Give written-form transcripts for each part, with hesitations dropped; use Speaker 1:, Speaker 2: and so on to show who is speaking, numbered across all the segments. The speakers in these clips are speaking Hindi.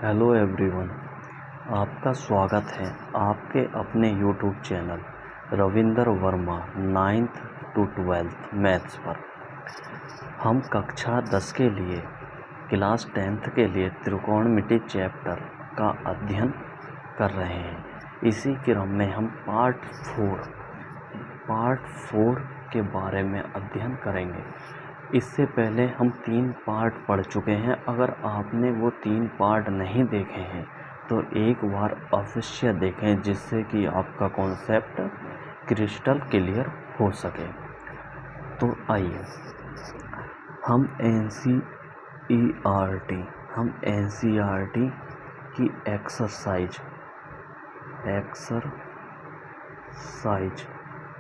Speaker 1: हेलो एवरीवन, आपका स्वागत है आपके अपने YouTube channel Ravinder Verma 9th to 12th maths पर। हम कक्षा 10 के लिए क्लास 10th के लिए त्रिकोणमिति चैप्टर का अध्ययन कर रहे हैं। इसी क्रम में हम पार्ट 4 के बारे में अध्ययन करेंगे। इससे पहले हम 3 पार्ट पढ़ चुके हैं। अगर आपने वो 3 पार्ट नहीं देखे हैं तो एक बार अवश्य देखें, जिससे कि आपका कॉन्सेप्ट क्रिस्टल क्लियर हो सके। तो आइए हम एनसीईआरटी की एक्सरसाइज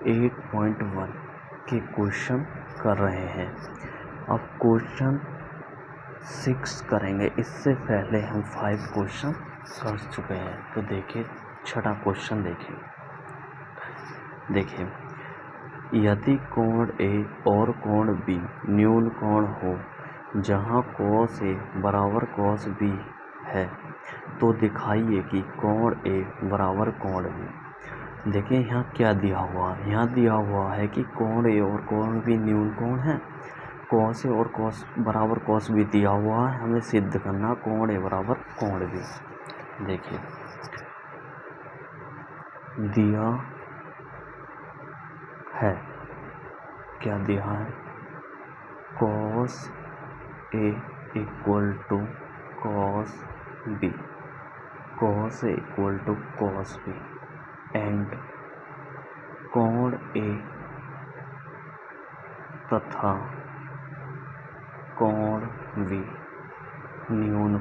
Speaker 1: 8.1 के क्वेश्चन कर रहे हैं। अब क्वेश्चन 6 करेंगे। इससे पहले हम 5 क्वेश्चन कर चुके हैं। तो देखिए, छठा क्वेश्चन देखिए, यदि कोण ए और कोण बी न्यून कोण हो, जहां cos ए बराबर cos बी है, तो दिखाइए कि कोण ए बराबर कोण बी। देखिए यहाँ क्या दिया हुआ है। यहाँ दिया हुआ है कि कोण ए और कोण बी न्यून कोण है। cos ए और cos बराबर cos बी दिया हुआ है। हमें सिद्ध करना कोण ए बराबर कोण बी। देखिए दिया है, क्या दिया है, cos A equal to cos B, cos A equal to cos B and कोण ए तथा कोण बी न्यून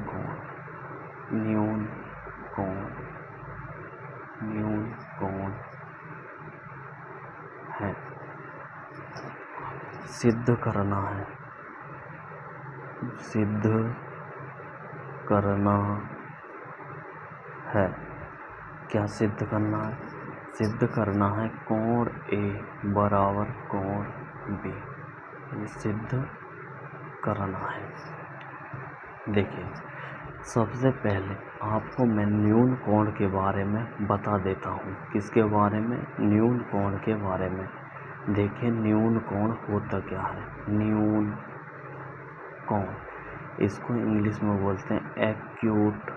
Speaker 1: कोण है। सिद्ध करना है। क्या सिद्ध करना है? सिद्ध करना है कोण ए बराबर कोण बी। ये सिद्ध करना है। देखिए, सबसे पहले आपको मैं न्यून कोण के बारे में बता देता हूँ। किसके बारे में? न्यून कोण के बारे में। देखिए न्यून कोण होता क्या है। न्यून कोण, इसको इंग्लिश में बोलते हैं एक्यूट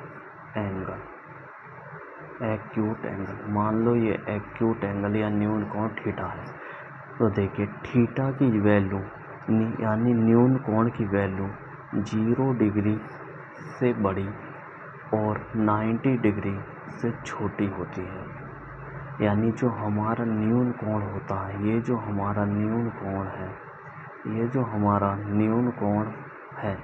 Speaker 1: एंगल। मान लो ये एक्यूट एंगल या न्यून कोण थीटा है। तो देखिए थीटा की वैल्यू यानी न्यून कोण की वैल्यू 0 डिग्री से बड़ी और 90 डिग्री से छोटी होती है। यानी जो हमारा न्यून कोण होता है, ये जो हमारा न्यून कोण है,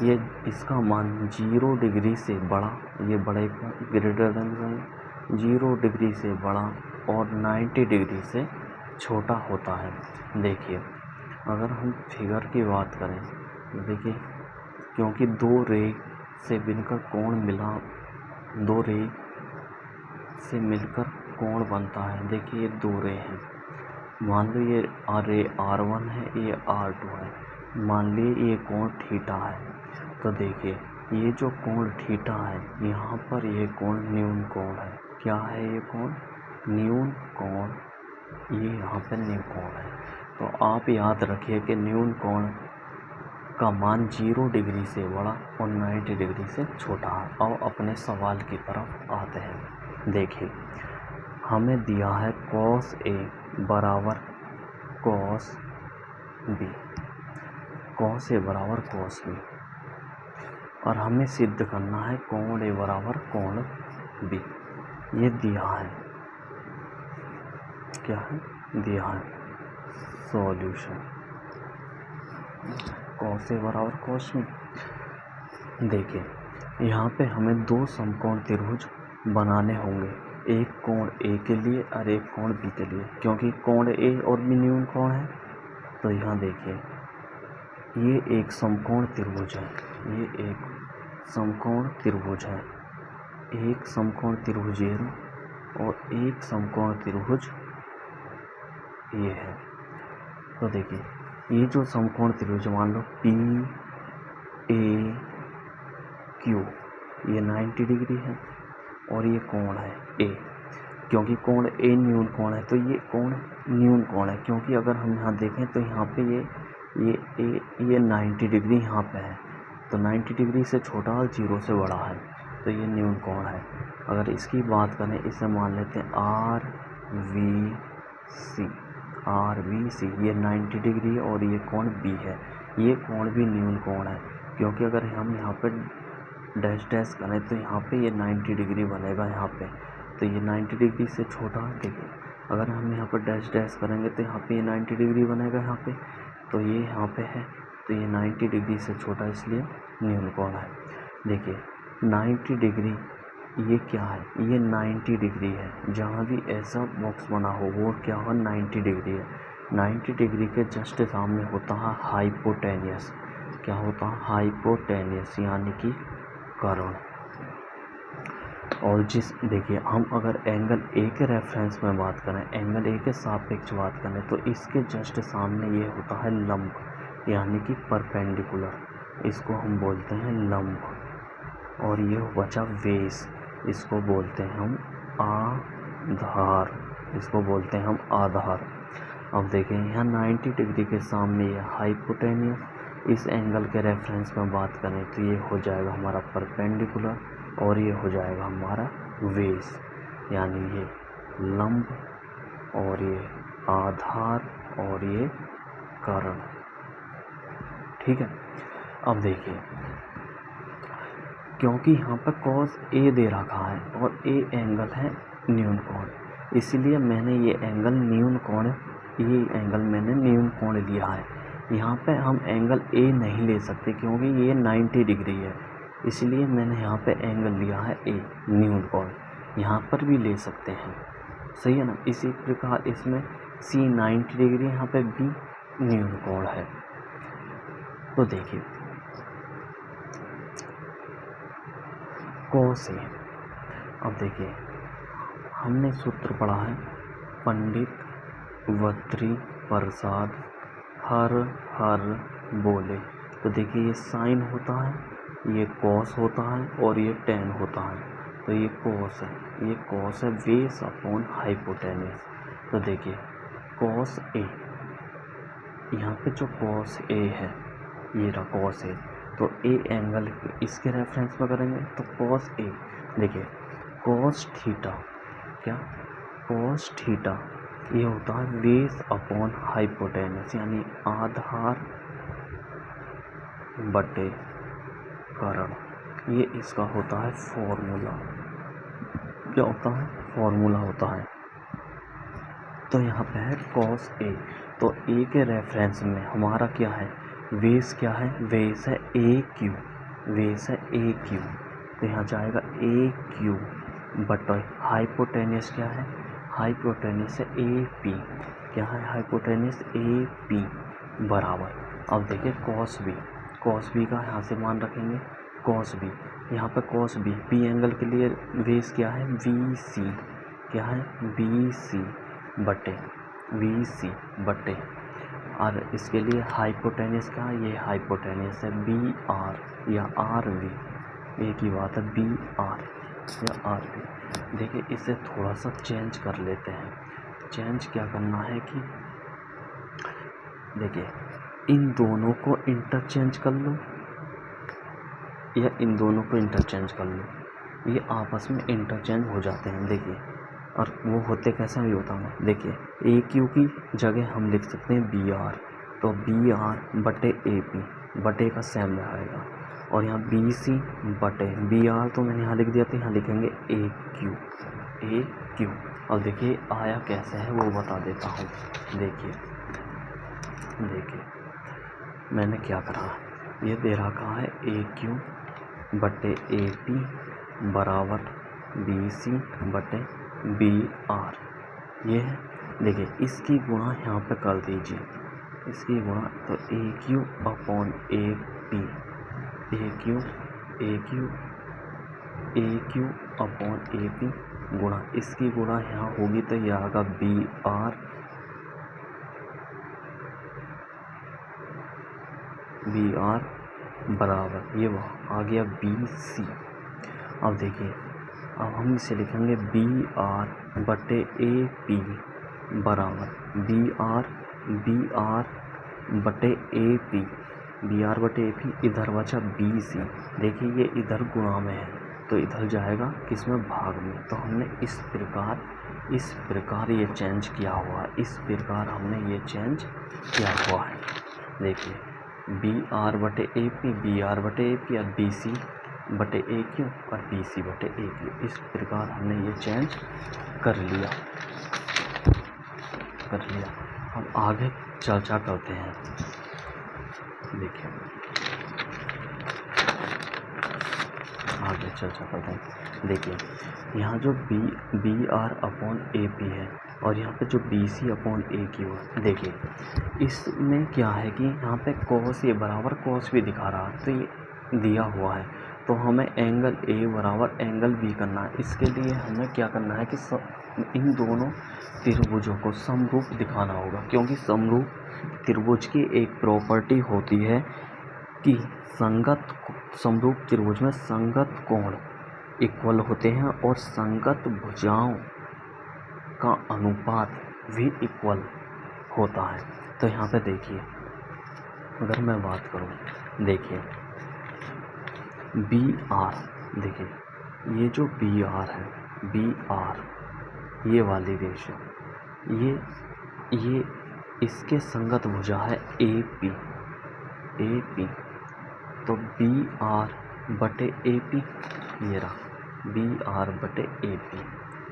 Speaker 1: ये इसका मान 0 डिग्री से बड़ा, ये बड़े ग्रेटर देन 0 डिग्री से बड़ा और 90 डिग्री से छोटा होता है। देखिए अगर हम फिगर की बात करें तो देखिए, क्योंकि दो रे से मिलकर कोण बनता है। देखिए ये 2 रे हैं। मान लो ये रे R1 है, ये R2 है। मान लीजिए ये कोण थीटा है। तो देखिए ये जो कोण थीटा है, यहाँ पर ये कोण न्यून कोण है। क्या है ये कोण? न्यून कोण। ये यहाँ पर न्यून कोण है। तो आप याद रखिए कि न्यून कोण का मान 0 डिग्री से बड़ा और 90 डिग्री से छोटा है। अब अपने सवाल की तरफ आते हैं। देखिए हमें दिया है cos ए बराबर cos बी, cos ए बराबर cos बी, और हमें सिद्ध करना है कोण ए बराबर कोण बी। ये दिया है, क्या है? दिया है सॉल्यूशन cos ए बराबर cos बी। देखिए यहाँ पे हमें 2 समकोण त्रिभुज बनाने होंगे, एक कोण ए के लिए और एक कोण बी के लिए। क्योंकि कोण ए और बी न्यून कोण है। तो यहाँ देखिए ये एक समकोण त्रिभुज है, ये एक समकोण त्रिभुज है। एक समकोण त्रिभुज ये और एक समकोण त्रिभुज ये है। तो देखिए ये जो समकोण त्रिभुज, मान लो पी ए क्यू, ये 90 डिग्री है और ये कोण है ए, क्योंकि कोण ए न्यून कोण है तो ये कोण न्यून कोण है, क्योंकि अगर हम यहाँ देखें तो यहाँ पे ये 90 डिग्री यहाँ पे है, तो 90 डिग्री से छोटा और 0 से बड़ा है, तो ये न्यून कोण है। अगर इसकी बात करें, इसे मान लेते हैं आर वी सी, ये 90 डिग्री है और ये कोण बी है, ये कोण भी न्यून कोण है, क्योंकि अगर हम यहाँ पे डैश डैश करें तो यहाँ पे ये 90 डिग्री बनेगा यहाँ पे, तो ये 90 डिग्री से छोटा है। देखिए अगर हम यहाँ पर डैश डैश करेंगे तो यहाँ पे ये 90 डिग्री बनेगा यहाँ पे, तो ये यहाँ पे है, तो ये 90 डिग्री से छोटा, इसलिए न्यून कोण है। देखिए 90 डिग्री ये क्या है, ये 90 डिग्री है, जहाँ भी ऐसा बॉक्स बना हो वो क्या होगा 90 डिग्री है। 90 डिग्री के जस्ट सामने होता है हाइपोटेनियस, क्या होता है हाइपोटेनियस, यानी कि कर्ण। और देखिए हम अगर एंगल ए के रेफरेंस में बात करें, एंगल ए के सापेक्ष बात करें, तो इसके जस्ट सामने ये होता है लंब, यानी कि परपेंडिकुलर, इसको हम बोलते हैं लंब। और ये बचा बेस, इसको बोलते हैं हम आधार, इसको बोलते हैं हम आधार। अब देखें यहाँ 90 डिग्री के सामने ये हाइपोटेनियस, इस एंगल के रेफरेंस में बात करें तो ये हो जाएगा हमारा परपेंडिकुलर और ये हो जाएगा हमारा बेस, यानी ये लंब और ये आधार और ये कर्ण। ठीक है। अब देखिए क्योंकि यहाँ पर कॉस ए दे रखा है और ए एंगल है न्यून कोण, इसलिए मैंने ये एंगल न्यून कोण, ये एंगल मैंने न्यून कोण लिया है। यहाँ पे हम एंगल ए नहीं ले सकते क्योंकि ये 90 डिग्री है, इसलिए मैंने यहाँ पे एंगल लिया है ए न्यून कोण। यहाँ पर भी ले सकते हैं, सही है ना। इसी प्रकार इसमें सी 90 डिग्री, यहाँ पे बी न्यून कोण है। तो देखिए कॉस ए, अब देखिए हमने सूत्र पढ़ा है पंडित बद्री प्रसाद हर हर बोले, तो देखिए ये साइन होता है, ये कॉस होता है और ये टेन होता है, तो ये कॉस है, ये कॉस है बेस अपॉन हाइपोटेनियस। तो देखिए कॉस ए, यहाँ पे जो कॉस ए है ये रहा कॉस ए, तो ए एंगल इसके रेफरेंस में करेंगे तो कॉस ए, देखिए कॉस थीटा, क्या कॉस थीटा ये होता है बेस अपॉन हाइपोटेनस, यानी आधार बटे कर्ण। ये इसका होता है फॉर्मूला, क्या होता है फॉर्मूला होता है। तो यहाँ पे है कॉस ए, तो ए के रेफरेंस में हमारा क्या है बेस, क्या है बेस है ए क्यू, बेस है ए क्यू, तो यहाँ जाएगा ए क्यू बटा हाइपोटेनियस, क्या है हाइपोटेनियस है ए पी, क्या है हाइपोटेनियस ए पी बराबर। अब देखिए कॉस बी, कॉस बी का यहाँ से मान रखेंगे कॉस बी, यहाँ पे कॉस बी, बी एंगल के लिए बेस क्या है बी सी, क्या है बी सी बटे वी सी बटे, और इसके लिए हाइपोटेनियस का ये हाइपोटेनियस है बी आर या आर वी, एक ही बात है बी आर या आर वी। देखिए इसे थोड़ा सा चेंज कर लेते हैं। चेंज क्या करना है कि देखिए इन दोनों को इंटरचेंज कर लो या इन दोनों को इंटरचेंज कर लो, ये आपस में इंटरचेंज हो जाते हैं। देखिए और वो होते कैसे भी होता है, देखिए ए क्यू की जगह हम लिख सकते हैं बी आर, तो बी आर बटे ए पी, बटे का सेम रहेगा, और यहाँ बी सी बटे बी आर, तो मैंने यहाँ लिख दिया, तो यहाँ लिखेंगे ए क्यू, ए क्यू। और देखिए आया कैसे है वो बता देता हूँ। देखिए मैंने क्या करा, ये दे रखा है ए क्यू बटे ए पी बराबर बी सी बटे बी आर, ये है। देखिए इसकी गुणा यहाँ पे कर दीजिए, इसकी गुणा, तो A Q upon A P, A Q upon A P गुणा, इसकी गुणा यहाँ होगी तो यह आएगा बी आर बराबर, ये वह आ गया बी सी, अब देखिए, अब हम इसे लिखेंगे बी आर बटे ए पी बराबर बी आर बटे ए पी, बी आर बटे ए पी, इधर बचा बी सी। देखिए ये इधर गुणा में है तो इधर जाएगा किसमें, भाग में। तो हमने इस प्रकार ये चेंज किया हुआ है, इस प्रकार हमने ये चेंज किया हुआ है। देखिए बी आर बटे ए पी, बी आर बटे ए पी और बी सी बटे ए क्यू और बी सी बटे ए क्यू, इस प्रकार हमने ये चेंज कर लिया। हम आगे चर्चा करते हैं। देखिए आगे चर्चा करते हैं। देखिए यहाँ जो B R upon A P है और यहाँ पे जो B C upon A Q है। देखिए इसमें क्या है कि यहाँ पे कॉस ए बराबर कॉस बी दिखा रहा है, तो ये दिया हुआ है तो हमें एंगल ए बराबर एंगल बी करना है। इसके लिए हमें क्या करना है कि इन दोनों त्रिभुजों को समरूप दिखाना होगा, क्योंकि समरूप त्रिभुज की एक प्रॉपर्टी होती है कि समरूप त्रिभुज में संगत कोण इक्वल होते हैं और संगत भुजाओं का अनुपात भी इक्वल होता है। तो यहाँ पे देखिए, अगर मैं बात करूँ, देखिए बी आर, देखिए ये जो बी आर है, बी आर ये वाली रेशो, ये इसके संगत भुजा है ए पी, तो बी आर बटे ए पी, ये रहा बी आर बटे ए पी।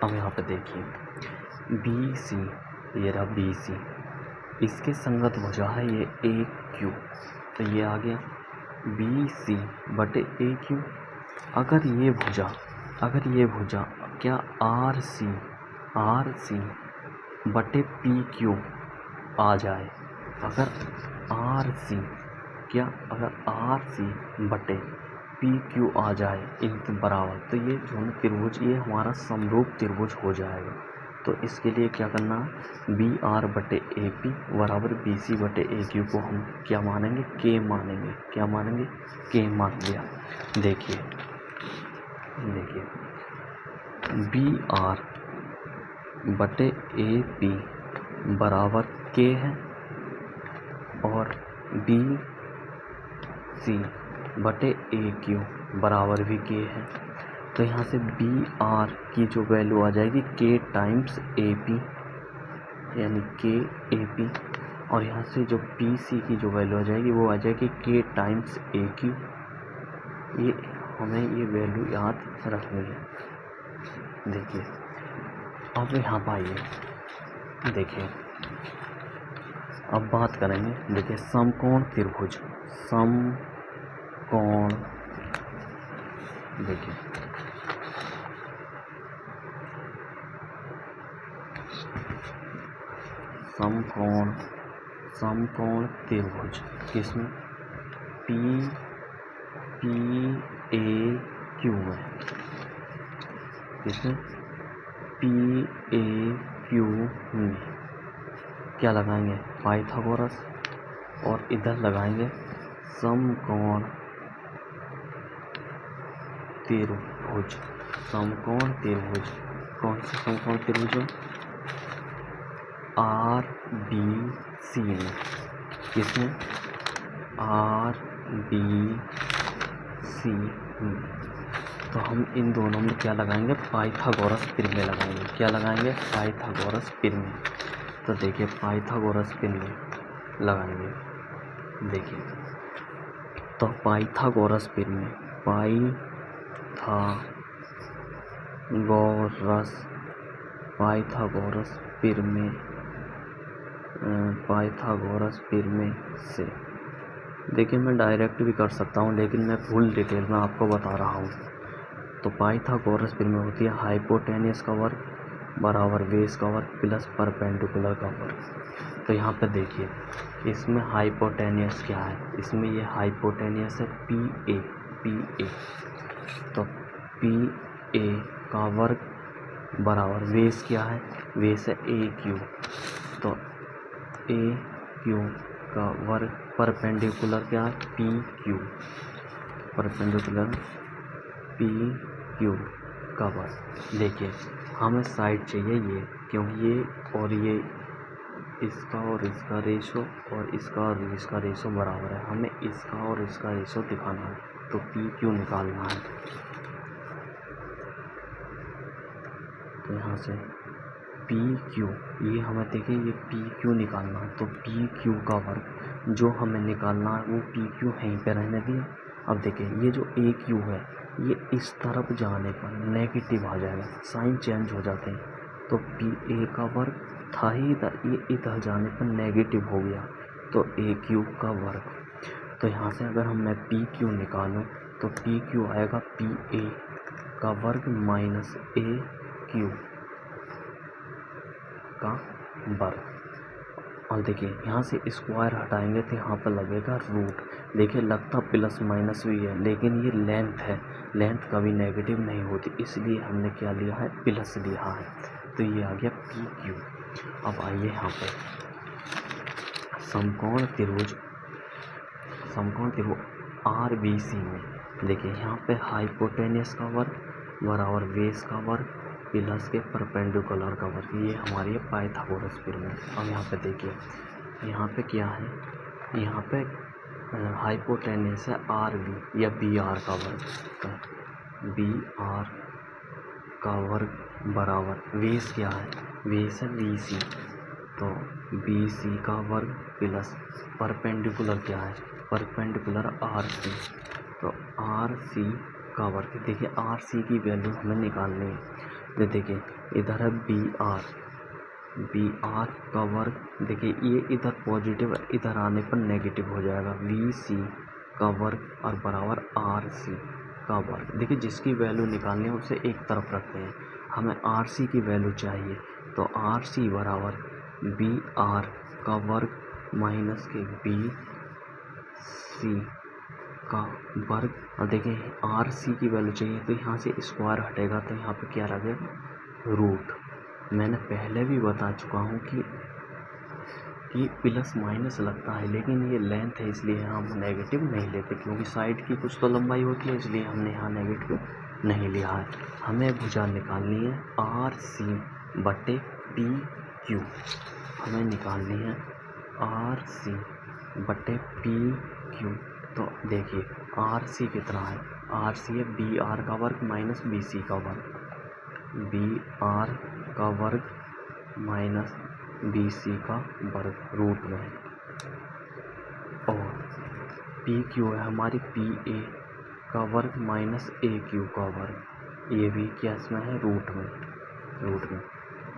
Speaker 1: अब यहाँ पे देखिए बी सी, ये रहा बी सी, इसके संगत भुजा है ये ए क्यू, तो ये आ गया बी सी बटे ए क्यू। अगर ये भुजा क्या आर सी बटे पी क्यू आ जाए, अगर आर सी बटे पी क्यू आ जाए इनके बराबर, तो ये जो त्रिभुज ये हमारा समरूप त्रिभुज हो जाएगा। तो इसके लिए क्या करना है, बी आर बटे ए पी बराबर बी सी बटे ए क्यू को हम क्या मानेंगे, के मानेंगे। क्या मानेंगे, के मान लिया। देखिए बी आर बटे ए पी बराबर के है और बी सी बटे ए क्यू बराबर भी के है। तो यहाँ से बी आर की जो वैल्यू आ जाएगी के टाइम्स ए पी, यानी के ए पी, और यहाँ से जो पी सी की जो वैल्यू आ जाएगी वो आ जाएगी के टाइम्स ए क्यू। ये हमें ये वैल्यू याद रखनी है। देखिए अब यहाँ पर आइए, देखिए अब बात करेंगे। देखिए समकोण त्रिभुज, समकोण, देखिए समकोण त्रिभुज किसमें, पी ए क्यू में, किसमें, पी ए क्यू में क्या लगाएंगे, पाइथागोरस, और इधर लगाएंगे समकोण त्रिभुज। समकोण त्रिभुज कौन सा समकोण त्रिभुज है, आर बी सी में, किसमें, आर बी सी में। तो हम इन दोनों में क्या लगाएंगे, पाइथागोरस प्रमेय लगाएंगे। क्या लगाएंगे, पाइथागोरस प्रमेय। तो देखिए पाइथागोरस प्रमेय लगाएंगे। देखिए तो पाइथागोरस प्रमेय, पाइथागोरस प्रमेय से, देखिए मैं डायरेक्ट भी कर सकता हूँ लेकिन मैं फुल डिटेल में आपको बता रहा हूँ। तो पाइथागोरस प्रमेय होती है हाइपोटेनियस का वर्ग बराबर बेस का वर्ग प्लस परपेंडिकुलर का वर्ग। तो यहाँ पे देखिए इसमें हाइपोटेनियस क्या है, इसमें ये हाइपोटेनियस है पी ए, तो पी ए का वर्ग बराबर बेस क्या है, बेस है ए क्यू, तो ए क्यू का वर्ग परपेंडिकुलर क्या है, P Q, perpendicular P cube का वर्ग। देखिए हमें साइड चाहिए ये, क्योंकि ये और ये इसका और इसका रेशो और इसका और इसका रेशो बराबर है। हमें इसका और इसका रेशो दिखाना है, तो पी क्यू निकालना है। तो यहाँ से पी क्यू, ये हमें देखिए ये पी क्यू निकालना है, तो पी क्यू का वर्ग जो हमें निकालना है वो पी क्यू यहीं पे रहने दिया। अब देखिए ये जो ए क्यू है ये इस तरफ जाने पर नेगेटिव आ जाएगा, साइन चेंज हो जाते हैं। तो पी ए का वर्ग था ही इधर, ये इधर जाने पर नेगेटिव हो गया, तो ए क्यू का वर्ग। तो यहाँ से अगर मैं पी क्यू निकालूँ तो पी क्यू आएगा पी ए का वर्ग माइनस ए क्यू का वर्ग। और देखिए यहाँ से स्क्वायर हटाएंगे तो यहाँ पर लगेगा रूट। देखिए लगता प्लस माइनस भी है, लेकिन ये लेंथ है, लेंथ कभी नेगेटिव नहीं होती, इसलिए हमने क्या लिया है, प्लस लिया है। तो ये आ गया पी क्यू। अब आइए यहाँ पर समकोण त्रिभुज आर बी सी में देखिए यहाँ पे हाइपोटेनियस का वर्ग बराबर बेस का वर्ग प्लस के परपेंडिकुलर का वर्ग, ये हमारी है पाइथागोरस प्रमेय। अब यहाँ पे देखिए यहाँ पे क्या है, यहाँ पे हाइपोटेनियस है आर बी या बी आर का वर्ग, तो बी आर का वर्ग बराबर बेस क्या है, बेस है बी सी, तो बी सी का वर्ग प्लस परपेंडिकुलर क्या है, परपेंडिकुलर आर सी, तो आर सी का वर्ग। देखिए आर सी की वैल्यू हमें निकालनी है, तो देखिए इधर है बी आर का वर्ग। देखिए ये इधर पॉजिटिव है, इधर आने पर नेगेटिव हो जाएगा, वी सी का वर्ग और बराबर आर सी का वर्ग। देखिए जिसकी वैल्यू निकालनी है उसे एक तरफ रखते हैं, हमें आर सी की वैल्यू चाहिए, तो आर सी बराबर बी आर का वर्ग माइनस के बी सी का वर्ग। और देखिए आर सी की वैल्यू चाहिए, तो यहाँ से स्क्वायर हटेगा तो यहाँ पे क्या लगेगा, रूट। मैंने पहले भी बता चुका हूँ कि प्लस माइनस लगता है, लेकिन ये लेंथ है इसलिए हम नेगेटिव नहीं लेते, क्योंकि साइड की कुछ तो लंबाई होती है, इसलिए हमने यहाँ नेगेटिव नहीं लिया है। हमें भुजा निकालनी है आर सी बटे पी क्यू, हमें निकालनी है आर सी बटे पी क्यू। तो देखिए आर सी कितना है, आर सी है बी आर का वर्ग माइनस बी सी का वर्ग, बी आर का वर्ग माइनस बी सी का वर्ग रूट में, और पी क्यू है हमारी पी ए का वर्ग माइनस ए क्यू का वर्ग, ये भी क्या इसमें है, रूट में।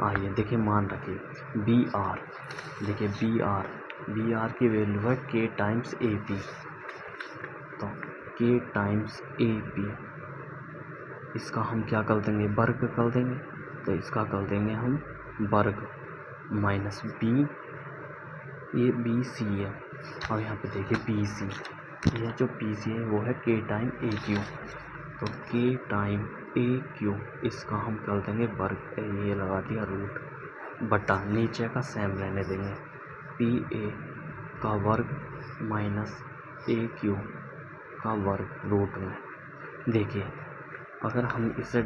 Speaker 1: आइए देखिए मान रखिए बी आर, देखिए बी आर की वैल्यू है के टाइम्स ए पी, तो के टाइम्स ए पी, इसका हम क्या कर देंगे, वर्ग कर देंगे, तो इसका कर देंगे हम वर्ग माइनस बी, ये बी सी है, और यहाँ पे देखिए बी सी, यह जो बी सी है वो है के टाइम ए क्यू, तो के टाइम ए क्यू इसका हम कर देंगे वर्ग, ये लगा दिया रूट बटा नीचे का सेम रहने देंगे, पी ए का वर्ग माइनस ए क्यू का वर्ग रूट में। देखिए अगर हम इसे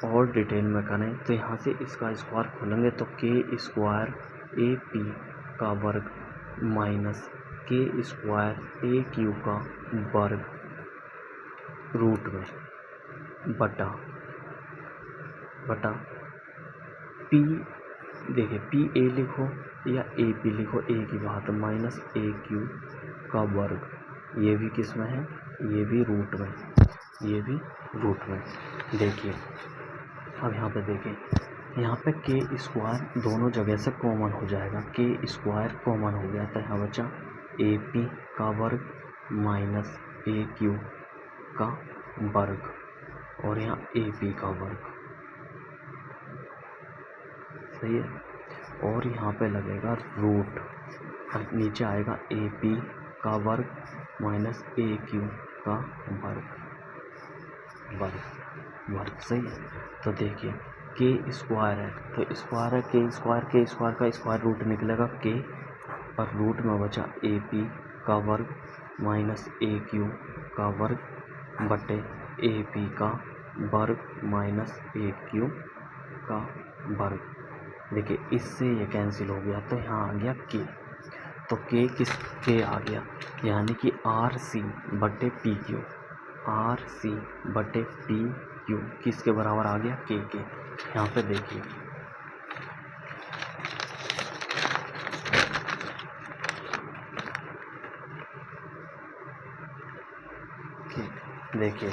Speaker 1: और डिटेल में करें तो यहाँ से इसका स्क्वायर खोलेंगे तो के स्क्वायर ए पी का वर्ग माइनस के स्क्वायर ए क्यू का वर्ग रूट में बटा पी, देखिए पी ए लिखो या ए पी लिखो, ए की बात, माइनस ए क्यू का वर्ग, ये भी किस में है, ये भी रूट में, ये भी रूट में। देखिए अब यहाँ पे देखिए, यहाँ पे के स्क्वायर दोनों जगह से कॉमन हो जाएगा, के स्क्वायर कॉमन हो गया, तो यहाँ बचा ए पी का वर्ग माइनस ए क्यू का वर्ग, और यहाँ ए पी का वर्ग, सही है, और यहाँ पे लगेगा रूट, और नीचे आएगा ए पी का वर्ग माइनस ए क्यू का वर्ग, सही है। तो देखिए के स्क्वायर है तो स्क्वायर है, के स्क्वायर का स्क्वायर रूट निकलेगा के, और रूट में बचा ए पी का वर्ग माइनस ए क्यू का वर्ग बटे ए पी का वर्ग माइनस ए क्यूब का वर्ग। देखिए इससे ये कैंसिल हो गया तो यहाँ आ गया के। तो के आ गया, यानी कि आर सी बटे पी क्यू, आर सी बटे पी क्यू किसके बराबर आ गया, के। यहाँ पे देखिए देखिए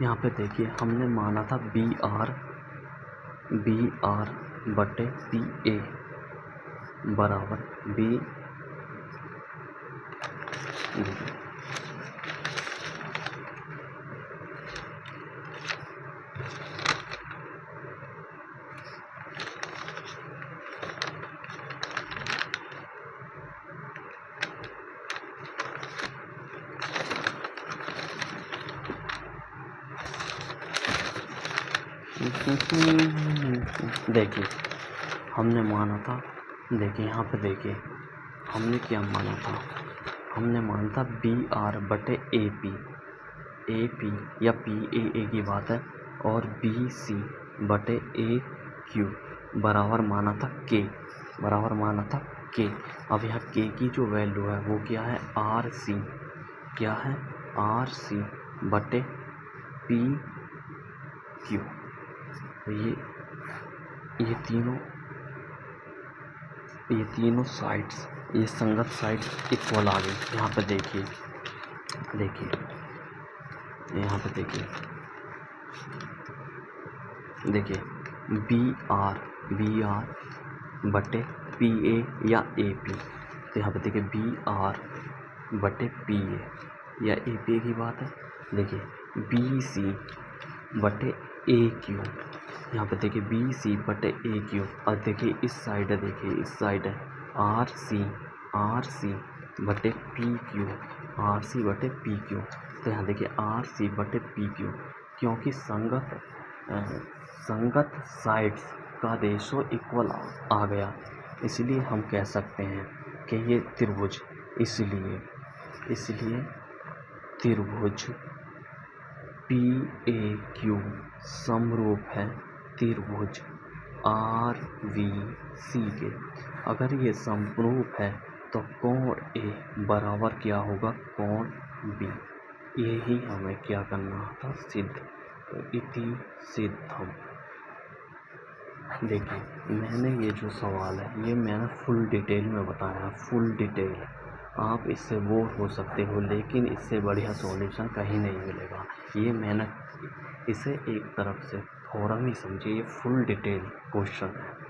Speaker 1: यहाँ पे देखिए हमने माना था बी आर बटे पी ए बराबर बी। देखिए हमने माना था, देखिए यहाँ पे देखिए हमने क्या माना था, हमने माना था बी आर बटे ए पी या पी ए की बात है, और बी सी बटे ए क्यू बराबर माना था के, बराबर माना था के। अब यहाँ के की जो वैल्यू है वो क्या है, आर सी, क्या है, आर सी बटे पी क्यू। तो ये तीनों साइड्स, ये संगत साइड्स इक्वल आ गई। यहाँ पे देखिए यहाँ पे देखिए बी आर बटे पी ए या ए पी। तो यहाँ पे देखिए बी आर बटे पी ए या ए पी की बात है। देखिए बी सी बटे ए क्यू, यहाँ पे देखिए बी सी बटे ए क्यू। और देखिए इस साइड है, देखिए इस साइड है आर सी बटे पी क्यू, आर सी बटे पी क्यू। तो यहाँ देखिए आर सी बटे पी क्यू, क्योंकि संगत साइड्स का रेशो इक्वल आ गया, इसलिए हम कह सकते हैं कि ये त्रिभुज, इसलिए त्रिभुज पी ए क्यू समरूप है त्रिभुज आर वी सी के। अगर ये समरूप है तो कोण ए बराबर क्या होगा, कोण बी। यही हमें क्या करना था, सिद्ध। तो इति सिद्धम। देखिए मैंने ये जो सवाल है ये मैंने फुल डिटेल में बताया, फुल डिटेल। आप इससे बोर हो सकते हो, लेकिन इससे बढ़िया सॉल्यूशन कहीं नहीं मिलेगा। ये मैंने इसे एक तरफ से थोड़ा ही समझिए, ये फुल डिटेल क्वेश्चन है।